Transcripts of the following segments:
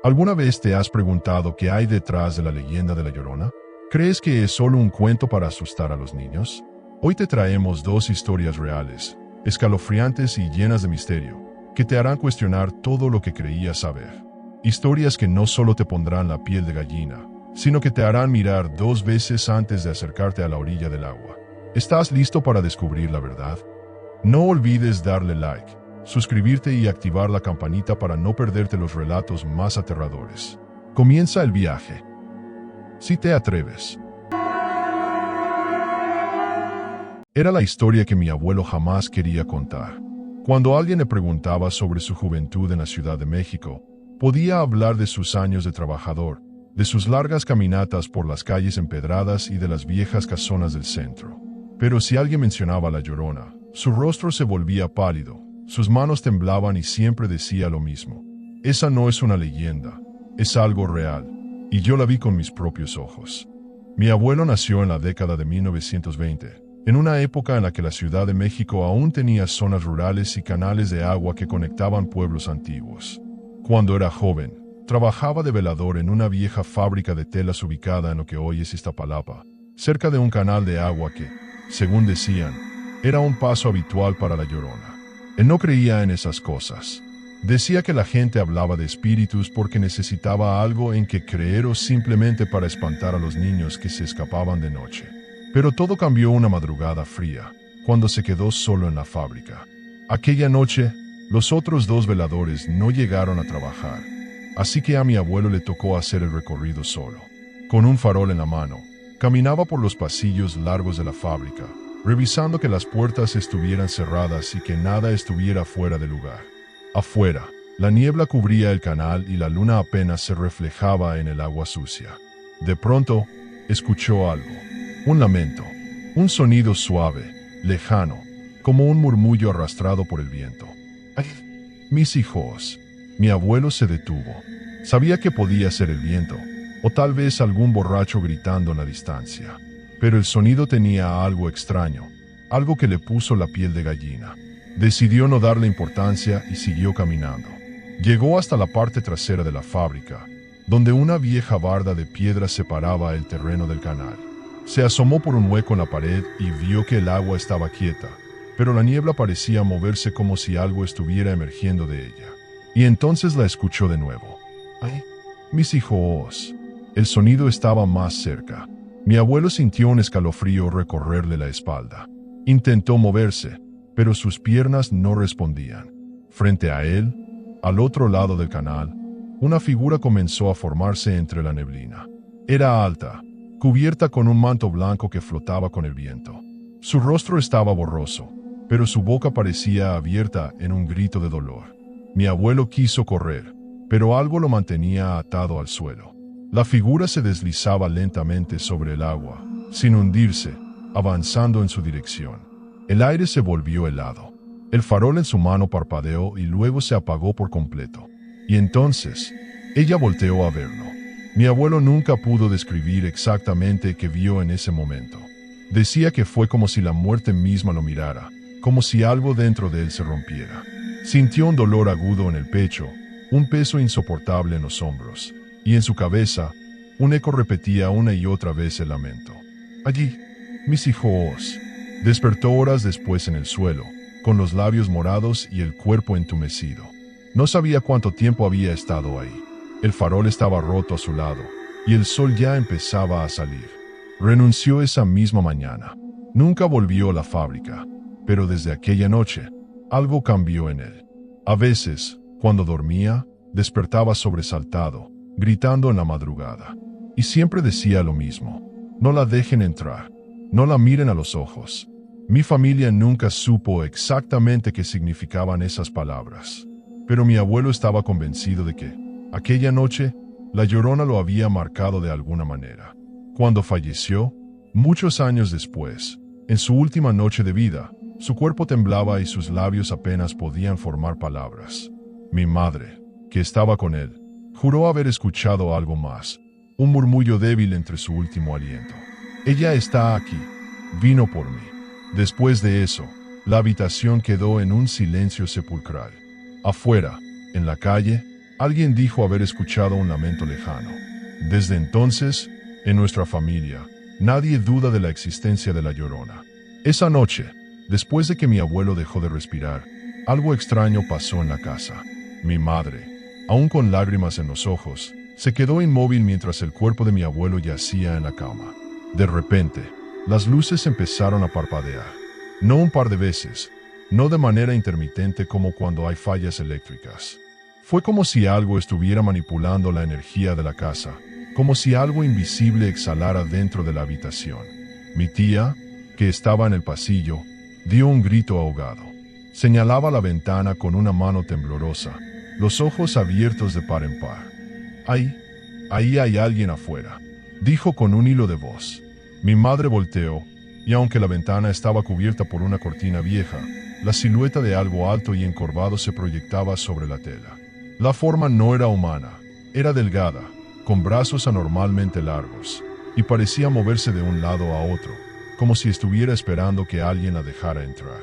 ¿Alguna vez te has preguntado qué hay detrás de la leyenda de La Llorona? ¿Crees que es solo un cuento para asustar a los niños? Hoy te traemos dos historias reales, escalofriantes y llenas de misterio, que te harán cuestionar todo lo que creías saber. Historias que no solo te pondrán la piel de gallina, sino que te harán mirar dos veces antes de acercarte a la orilla del agua. ¿Estás listo para descubrir la verdad? No olvides darle like, suscribirte y activar la campanita para no perderte los relatos más aterradores. Comienza el viaje. Si te atreves. Era la historia que mi abuelo jamás quería contar. Cuando alguien le preguntaba sobre su juventud en la Ciudad de México, podía hablar de sus años de trabajador, de sus largas caminatas por las calles empedradas y de las viejas casonas del centro. Pero si alguien mencionaba a La Llorona, su rostro se volvía pálido, sus manos temblaban y siempre decía lo mismo. Esa no es una leyenda, es algo real, y yo la vi con mis propios ojos. Mi abuelo nació en la década de 1920, en una época en la que la Ciudad de México aún tenía zonas rurales y canales de agua que conectaban pueblos antiguos. Cuando era joven, trabajaba de velador en una vieja fábrica de telas ubicada en lo que hoy es Iztapalapa, cerca de un canal de agua que, según decían, era un paso habitual para La Llorona. Él no creía en esas cosas. Decía que la gente hablaba de espíritus porque necesitaba algo en que creer o simplemente para espantar a los niños que se escapaban de noche. Pero todo cambió una madrugada fría, cuando se quedó solo en la fábrica. Aquella noche, los otros dos veladores no llegaron a trabajar, así que a mi abuelo le tocó hacer el recorrido solo. Con un farol en la mano, caminaba por los pasillos largos de la fábrica, revisando que las puertas estuvieran cerradas y que nada estuviera fuera de lugar. Afuera, la niebla cubría el canal y la luna apenas se reflejaba en el agua sucia. De pronto, escuchó algo, un lamento, un sonido suave, lejano, como un murmullo arrastrado por el viento. ¡Ay! Mis hijos. Mi abuelo se detuvo. Sabía que podía ser el viento, o tal vez algún borracho gritando en la distancia. Pero el sonido tenía algo extraño, algo que le puso la piel de gallina. Decidió no darle importancia y siguió caminando. Llegó hasta la parte trasera de la fábrica, donde una vieja barda de piedra separaba el terreno del canal. Se asomó por un hueco en la pared y vio que el agua estaba quieta, pero la niebla parecía moverse como si algo estuviera emergiendo de ella. Y entonces la escuchó de nuevo. ¡Ay! Mis hijos. El sonido estaba más cerca. Mi abuelo sintió un escalofrío recorrerle la espalda. Intentó moverse, pero sus piernas no respondían. Frente a él, al otro lado del canal, una figura comenzó a formarse entre la neblina. Era alta, cubierta con un manto blanco que flotaba con el viento. Su rostro estaba borroso, pero su boca parecía abierta en un grito de dolor. Mi abuelo quiso correr, pero algo lo mantenía atado al suelo. La figura se deslizaba lentamente sobre el agua, sin hundirse, avanzando en su dirección. El aire se volvió helado. El farol en su mano parpadeó y luego se apagó por completo. Y entonces, ella volteó a verlo. Mi abuelo nunca pudo describir exactamente qué vio en ese momento. Decía que fue como si la muerte misma lo mirara, como si algo dentro de él se rompiera. Sintió un dolor agudo en el pecho, un peso insoportable en los hombros, y en su cabeza, un eco repetía una y otra vez el lamento. Allí, mis hijos. Despertó horas después en el suelo, con los labios morados y el cuerpo entumecido. No sabía cuánto tiempo había estado ahí. El farol estaba roto a su lado, y el sol ya empezaba a salir. Renunció esa misma mañana. Nunca volvió a la fábrica, pero desde aquella noche, algo cambió en él. A veces, cuando dormía, despertaba sobresaltado, gritando en la madrugada. Y siempre decía lo mismo: no la dejen entrar, no la miren a los ojos. Mi familia nunca supo exactamente qué significaban esas palabras, pero mi abuelo estaba convencido de que, aquella noche, La Llorona lo había marcado de alguna manera. Cuando falleció, muchos años después, en su última noche de vida, su cuerpo temblaba y sus labios apenas podían formar palabras. Mi madre, que estaba con él, juró haber escuchado algo más, un murmullo débil entre su último aliento. Ella está aquí, vino por mí. Después de eso, la habitación quedó en un silencio sepulcral. Afuera, en la calle, Alguien dijo haber escuchado un lamento lejano. Desde entonces, en nuestra familia, nadie duda de la existencia de la Llorona. Esa noche, después de que mi abuelo dejó de respirar, algo extraño pasó en la casa. Mi madre, aún con lágrimas en los ojos, se quedó inmóvil mientras el cuerpo de mi abuelo yacía en la cama. De repente, las luces empezaron a parpadear. No un par de veces, no de manera intermitente como cuando hay fallas eléctricas. Fue como si algo estuviera manipulando la energía de la casa, como si algo invisible exhalara dentro de la habitación. Mi tía, que estaba en el pasillo, dio un grito ahogado. Señalaba la ventana con una mano temblorosa, los ojos abiertos de par en par. Ahí hay alguien afuera, dijo con un hilo de voz. Mi madre volteó, y aunque la ventana estaba cubierta por una cortina vieja, la silueta de algo alto y encorvado se proyectaba sobre la tela. La forma no era humana, era delgada, con brazos anormalmente largos, y parecía moverse de un lado a otro, como si estuviera esperando que alguien la dejara entrar.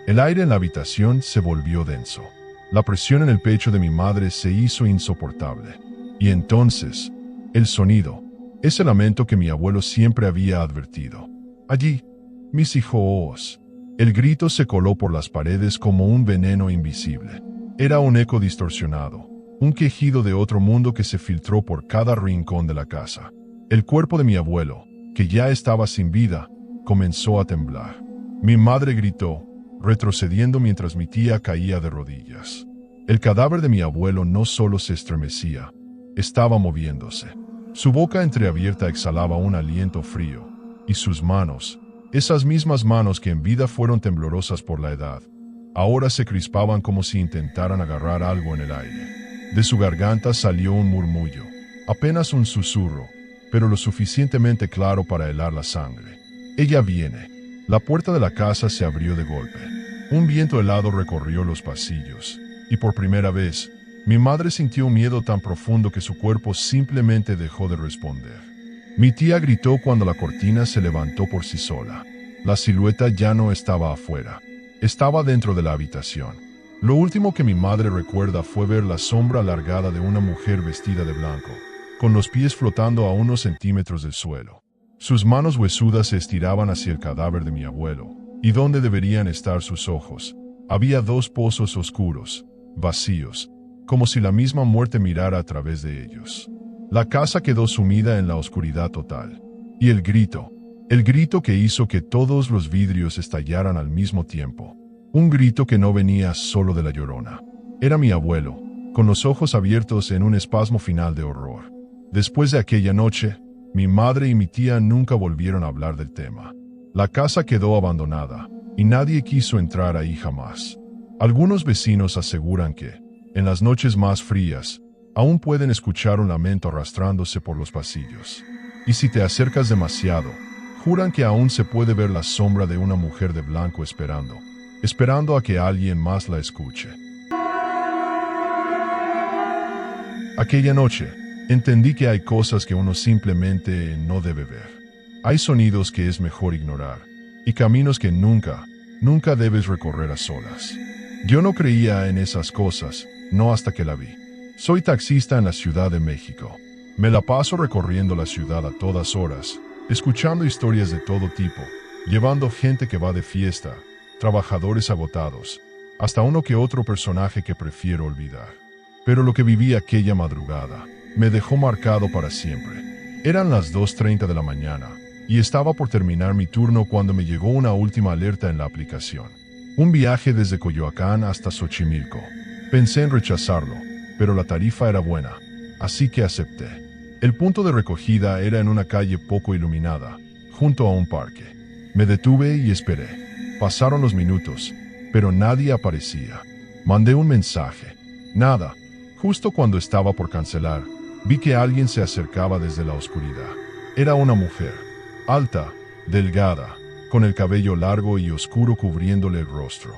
El aire en la habitación se volvió denso. La presión en el pecho de mi madre se hizo insoportable. Y entonces, el sonido, ese lamento que mi abuelo siempre había advertido. Allí, mis hijos. El grito se coló por las paredes como un veneno invisible. Era un eco distorsionado, un quejido de otro mundo que se filtró por cada rincón de la casa. El cuerpo de mi abuelo, que ya estaba sin vida, comenzó a temblar. Mi madre gritó, retrocediendo mientras mi tía caía de rodillas. El cadáver de mi abuelo no solo se estremecía, estaba moviéndose. Su boca entreabierta exhalaba un aliento frío, y sus manos, esas mismas manos que en vida fueron temblorosas por la edad, ahora se crispaban como si intentaran agarrar algo en el aire. De su garganta salió un murmullo, apenas un susurro, pero lo suficientemente claro para helar la sangre. Ella viene. La puerta de la casa se abrió de golpe. Un viento helado recorrió los pasillos, y por primera vez, mi madre sintió un miedo tan profundo que su cuerpo simplemente dejó de responder. Mi tía gritó cuando la cortina se levantó por sí sola. La silueta ya no estaba afuera, estaba dentro de la habitación. Lo último que mi madre recuerda fue ver la sombra alargada de una mujer vestida de blanco, con los pies flotando a unos centímetros del suelo. Sus manos huesudas se estiraban hacia el cadáver de mi abuelo, y donde deberían estar sus ojos, había dos pozos oscuros, vacíos, como si la misma muerte mirara a través de ellos. La casa quedó sumida en la oscuridad total. Y el grito que hizo que todos los vidrios estallaran al mismo tiempo. Un grito que no venía solo de la Llorona. Era mi abuelo, con los ojos abiertos en un espasmo final de horror. Después de aquella noche, mi madre y mi tía nunca volvieron a hablar del tema. La casa quedó abandonada, y nadie quiso entrar ahí jamás. Algunos vecinos aseguran que, en las noches más frías, aún pueden escuchar un lamento arrastrándose por los pasillos. Y si te acercas demasiado, juran que aún se puede ver la sombra de una mujer de blanco esperando a que alguien más la escuche. Aquella noche, entendí que hay cosas que uno simplemente no debe ver. Hay sonidos que es mejor ignorar, y caminos que nunca debes recorrer a solas. Yo no creía en esas cosas, no hasta que la vi. Soy taxista en la Ciudad de México. Me la paso recorriendo la ciudad a todas horas, escuchando historias de todo tipo, llevando gente que va de fiesta, trabajadores agotados, hasta uno que otro personaje que prefiero olvidar. Pero lo que viví aquella madrugada me dejó marcado para siempre. Eran las 2:30 de la mañana, y estaba por terminar mi turno cuando me llegó una última alerta en la aplicación. Un viaje desde Coyoacán hasta Xochimilco. Pensé en rechazarlo, pero la tarifa era buena, así que acepté. El punto de recogida era en una calle poco iluminada, junto a un parque. Me detuve y esperé. Pasaron los minutos, pero nadie aparecía. Mandé un mensaje. Nada. Justo cuando estaba por cancelar, vi que alguien se acercaba desde la oscuridad. Era una mujer, alta, delgada, con el cabello largo y oscuro cubriéndole el rostro.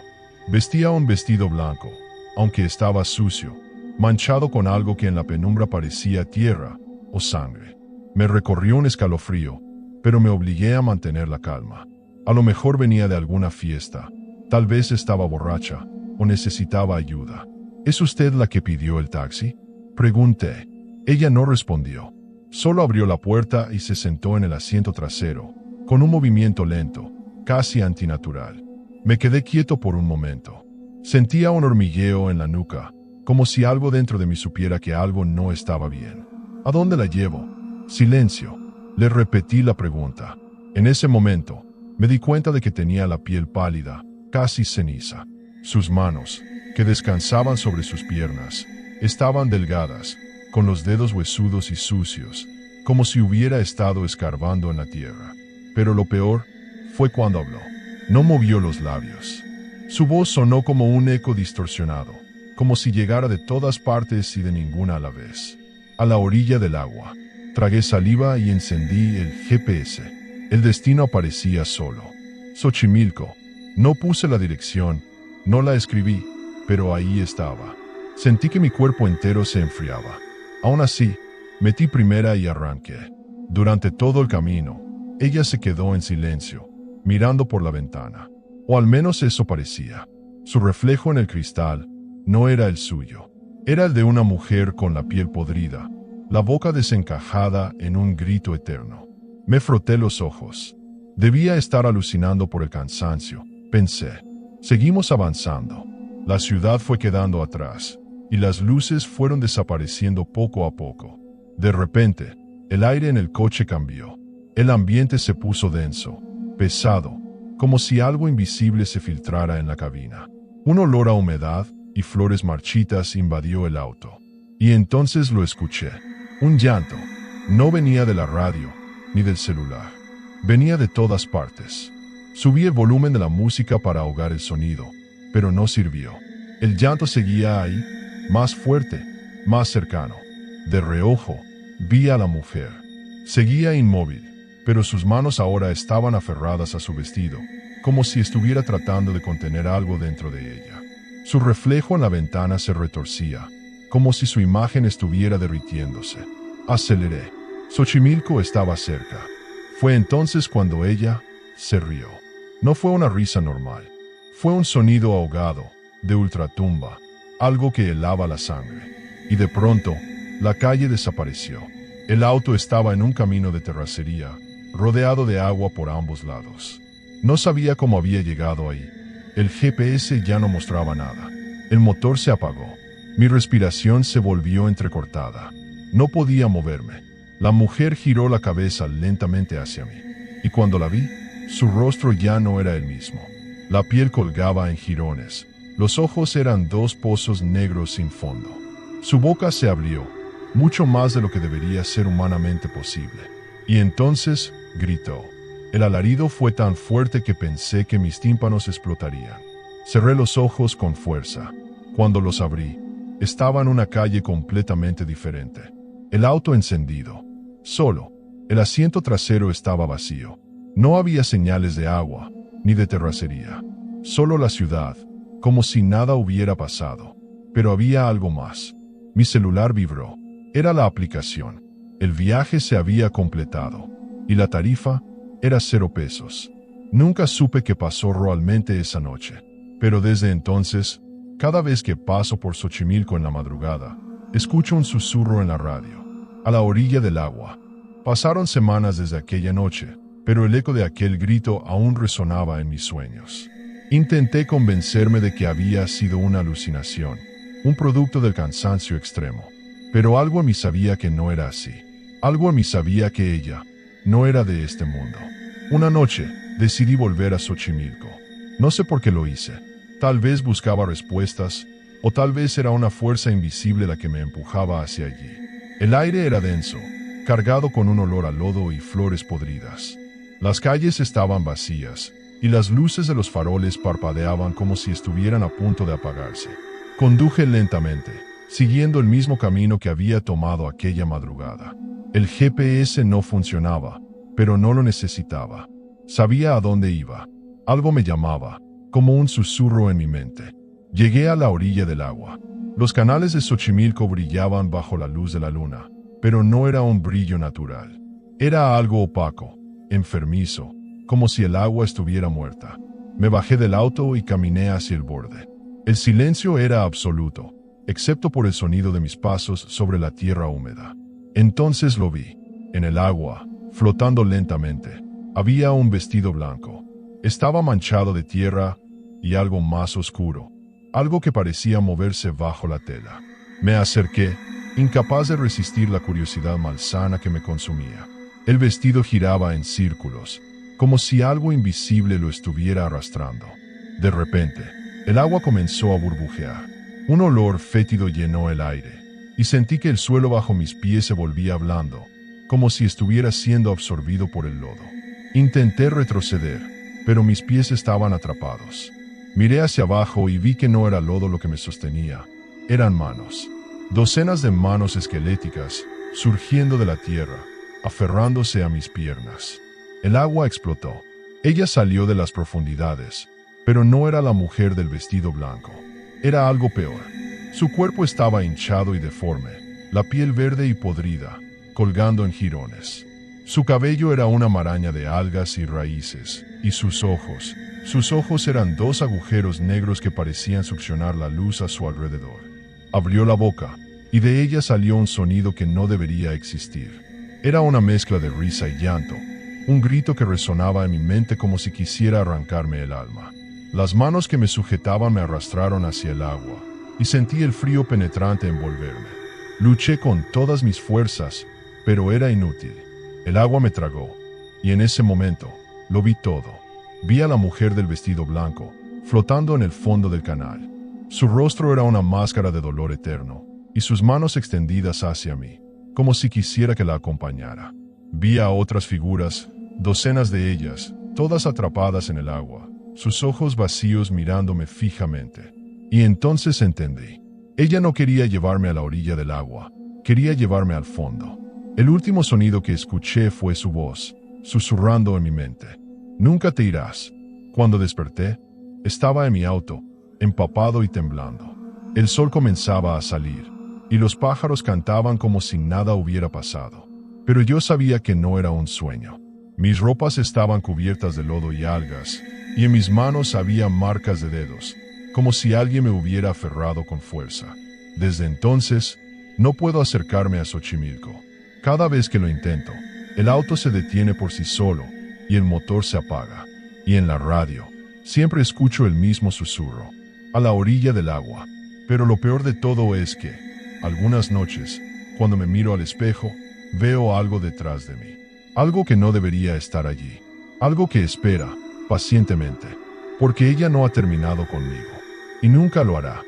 Vestía un vestido blanco, aunque estaba sucio, manchado con algo que en la penumbra parecía tierra o sangre. Me recorrió un escalofrío, pero me obligué a mantener la calma. A lo mejor venía de alguna fiesta, tal vez estaba borracha o necesitaba ayuda. ¿Es usted la que pidió el taxi? Pregunté. Ella no respondió. Solo abrió la puerta y se sentó en el asiento trasero, con un movimiento lento, casi antinatural. Me quedé quieto por un momento. Sentía un hormigueo en la nuca, como si algo dentro de mí supiera que algo no estaba bien. ¿A dónde la llevo? Silencio. Le repetí la pregunta. En ese momento, me di cuenta de que tenía la piel pálida, casi ceniza. Sus manos, que descansaban sobre sus piernas, estaban delgadas, con los dedos huesudos y sucios, como si hubiera estado escarbando en la tierra. Pero lo peor fue cuando habló. No movió los labios. Su voz sonó como un eco distorsionado, como si llegara de todas partes y de ninguna a la vez. A la orilla del agua, tragué saliva y encendí el GPS. El destino aparecía solo. Xochimilco. No puse la dirección, no la escribí, pero ahí estaba. Sentí que mi cuerpo entero se enfriaba. Aún así, metí primera y arranqué. Durante todo el camino, ella se quedó en silencio, mirando por la ventana. O al menos eso parecía. Su reflejo en el cristal no era el suyo. Era el de una mujer con la piel podrida, la boca desencajada en un grito eterno. Me froté los ojos. Debía estar alucinando por el cansancio, pensé. Seguimos avanzando. La ciudad fue quedando atrás, y las luces fueron desapareciendo poco a poco. De repente, el aire en el coche cambió. El ambiente se puso denso, pesado, como si algo invisible se filtrara en la cabina. Un olor a humedad y flores marchitas invadió el auto. Y entonces lo escuché. Un llanto. No venía de la radio, ni del celular. Venía de todas partes. Subí el volumen de la música para ahogar el sonido, pero no sirvió. El llanto seguía ahí, más fuerte, más cercano. De reojo, vi a la mujer. Seguía inmóvil, pero sus manos ahora estaban aferradas a su vestido, como si estuviera tratando de contener algo dentro de ella. Su reflejo en la ventana se retorcía, como si su imagen estuviera derritiéndose. Aceleré. Xochimilco estaba cerca. Fue entonces cuando ella se rió. No fue una risa normal. Fue un sonido ahogado, de ultratumba, algo que helaba la sangre. Y de pronto, la calle desapareció. El auto estaba en un camino de terracería, rodeado de agua por ambos lados. No sabía cómo había llegado ahí. El GPS ya no mostraba nada. El motor se apagó. Mi respiración se volvió entrecortada. No podía moverme. La mujer giró la cabeza lentamente hacia mí. Y cuando la vi, su rostro ya no era el mismo. La piel colgaba en jirones. Los ojos eran dos pozos negros sin fondo. Su boca se abrió, mucho más de lo que debería ser humanamente posible. Y entonces gritó. El alarido fue tan fuerte que pensé que mis tímpanos explotarían. Cerré los ojos con fuerza. Cuando los abrí, estaba en una calle completamente diferente. El auto encendido. Solo. El asiento trasero estaba vacío. No había señales de agua, ni de terracería. Solo la ciudad, como si nada hubiera pasado. Pero había algo más. Mi celular vibró. Era la aplicación. El viaje se había completado. Y la tarifa era 0 pesos. Nunca supe qué pasó realmente esa noche. Pero desde entonces, cada vez que paso por Xochimilco en la madrugada, escucho un susurro en la radio. A la orilla del agua. Pasaron semanas desde aquella noche, pero el eco de aquel grito aún resonaba en mis sueños. Intenté convencerme de que había sido una alucinación, un producto del cansancio extremo. Pero algo en mí sabía que no era así. Algo en mí sabía que ella no era de este mundo. Una noche, decidí volver a Xochimilco. No sé por qué lo hice. Tal vez buscaba respuestas, o tal vez era una fuerza invisible la que me empujaba hacia allí. El aire era denso, cargado con un olor a lodo y flores podridas. Las calles estaban vacías, y las luces de los faroles parpadeaban como si estuvieran a punto de apagarse. Conduje lentamente, siguiendo el mismo camino que había tomado aquella madrugada. El GPS no funcionaba, pero no lo necesitaba. Sabía a dónde iba. Algo me llamaba, como un susurro en mi mente. Llegué a la orilla del agua. Los canales de Xochimilco brillaban bajo la luz de la luna, pero no era un brillo natural. Era algo opaco, enfermizo, como si el agua estuviera muerta. Me bajé del auto y caminé hacia el borde. El silencio era absoluto. excepto por el sonido de mis pasos sobre la tierra húmeda. Entonces lo vi. En el agua, flotando lentamente, había un vestido blanco. Estaba manchado de tierra y algo más oscuro, algo que parecía moverse bajo la tela. Me acerqué, incapaz de resistir la curiosidad malsana que me consumía. El vestido giraba en círculos, como si algo invisible lo estuviera arrastrando. De repente, el agua comenzó a burbujear. Un olor fétido llenó el aire, y sentí que el suelo bajo mis pies se volvía blando, como si estuviera siendo absorbido por el lodo. Intenté retroceder, pero mis pies estaban atrapados. Miré hacia abajo y vi que no era lodo lo que me sostenía, eran manos. Docenas de manos esqueléticas, surgiendo de la tierra, aferrándose a mis piernas. El agua explotó. Ella salió de las profundidades, pero no era la mujer del vestido blanco. Era algo peor. Su cuerpo estaba hinchado y deforme, la piel verde y podrida, colgando en jirones. Su cabello era una maraña de algas y raíces, y sus ojos eran dos agujeros negros que parecían succionar la luz a su alrededor. Abrió la boca, y de ella salió un sonido que no debería existir. Era una mezcla de risa y llanto, un grito que resonaba en mi mente como si quisiera arrancarme el alma. Las manos que me sujetaban me arrastraron hacia el agua, y sentí el frío penetrante envolverme. Luché con todas mis fuerzas, pero era inútil. El agua me tragó, y en ese momento, lo vi todo. Vi a la mujer del vestido blanco, flotando en el fondo del canal. Su rostro era una máscara de dolor eterno, y sus manos extendidas hacia mí, como si quisiera que la acompañara. Vi a otras figuras, docenas de ellas, todas atrapadas en el agua, sus ojos vacíos mirándome fijamente. Y entonces entendí. Ella no quería llevarme a la orilla del agua, quería llevarme al fondo. El último sonido que escuché fue su voz, susurrando en mi mente. «Nunca te irás». Cuando desperté, estaba en mi auto, empapado y temblando. El sol comenzaba a salir, y los pájaros cantaban como si nada hubiera pasado. Pero yo sabía que no era un sueño. Mis ropas estaban cubiertas de lodo y algas, y en mis manos había marcas de dedos, como si alguien me hubiera aferrado con fuerza. Desde entonces, no puedo acercarme a Xochimilco. Cada vez que lo intento, el auto se detiene por sí solo, y el motor se apaga. Y en la radio, siempre escucho el mismo susurro, a la orilla del agua. Pero lo peor de todo es que, algunas noches, cuando me miro al espejo, veo algo detrás de mí. Algo que no debería estar allí. Algo que espera, pacientemente. Porque ella no ha terminado conmigo. Y nunca lo hará.